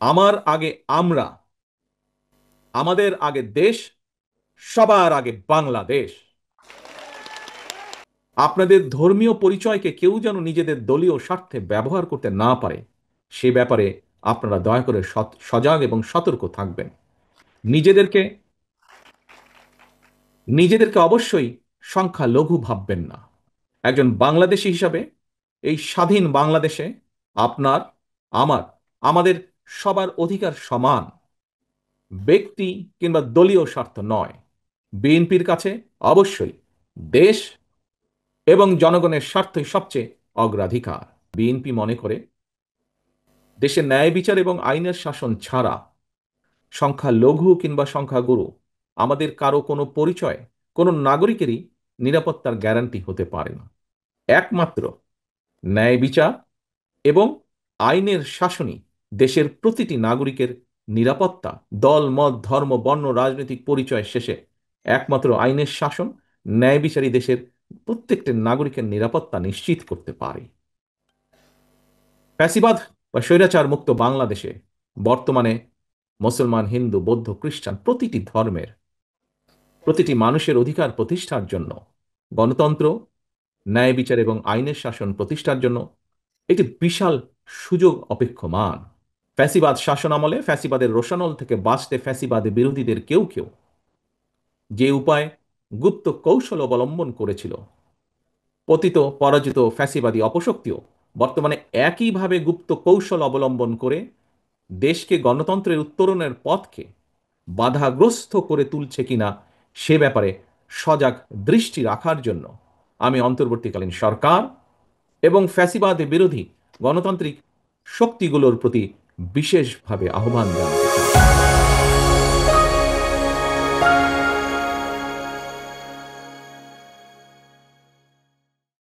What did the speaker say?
আমার আগে আমরা, আমাদের আগে দেশ, সবার আগে বাংলাদেশ। আপনাদের ধর্মীয় পরিচয়কে কেউ যেন নিজেদের দলীয় স্বার্থে ব্যবহার করতে না পারে, সে ব্যাপারে আপনারা দয়া করে সজাগ এবং সতর্ক থাকবেন। নিজেদেরকে নিজেদেরকে অবশ্যই সংখ্যালঘু ভাববেন না। একজন বাংলাদেশী হিসাবে এই স্বাধীন বাংলাদেশে আপনার, আমার, আমাদের সবার অধিকার সমান। ব্যক্তি কিংবা দলীয় স্বার্থ নয়। বিএনপির কাছে অবশ্যই দেশ এবং জনগণের স্বার্থই সবচেয়ে অগ্রাধিকার। বিএনপি মনে করে দেশে ন্যায় বিচার এবং আইনের শাসন ছাড়া সংখ্যালঘু কিংবা সংখ্যাগুরু আমাদের কারো কোনো পরিচয়, কোনো নাগরিকেরই নিরাপত্তার গ্যারান্টি হতে পারে না। একমাত্র ন্যায় বিচার এবং আইনের শাসনই দেশের প্রতিটি নাগরিকের নিরাপত্তা। দল, মত, ধর্ম, বর্ণ, রাজনৈতিক পরিচয় শেষে একমাত্র আইনের শাসন, ন্যায় বিচারই দেশের প্রত্যেকটি নাগরিকের নিরাপত্তা নিশ্চিত করতে পারে। ফ্যাসিবাদ বা স্বৈরাচার মুক্ত বাংলাদেশে বর্তমানে মুসলমান, হিন্দু, বৌদ্ধ, খ্রিস্টান প্রতিটি ধর্মের প্রতিটি মানুষের অধিকার প্রতিষ্ঠার জন্য, গণতন্ত্র, ন্যায় বিচার এবং আইনের শাসন প্রতিষ্ঠার জন্য একটি বিশাল সুযোগ অপেক্ষমান। ফ্যাসিবাদ শাসন আমলে ফ্যাসিবাদের রোষানল থেকে বাঁচতে ফ্যাসিবাদ বিরোধীদের কেউ কেউ যে উপায়, গুপ্ত কৌশল অবলম্বন করেছিল, পতিত পরাজিত ফ্যাসিবাদী অপশক্তিও বর্তমানে একইভাবে গুপ্ত কৌশল অবলম্বন করে দেশকে গণতন্ত্রের উত্তরণের পথকে বাধাগ্রস্ত করে তুলছে কিনা সে ব্যাপারে সজাগ দৃষ্টি রাখার জন্য আমি অন্তর্বর্তীকালীন সরকার এবং ফ্যাসিবাদ বিরোধী গণতান্ত্রিক শক্তিগুলোর প্রতি বিশেষভাবে আহ্বান জানাতে চাই।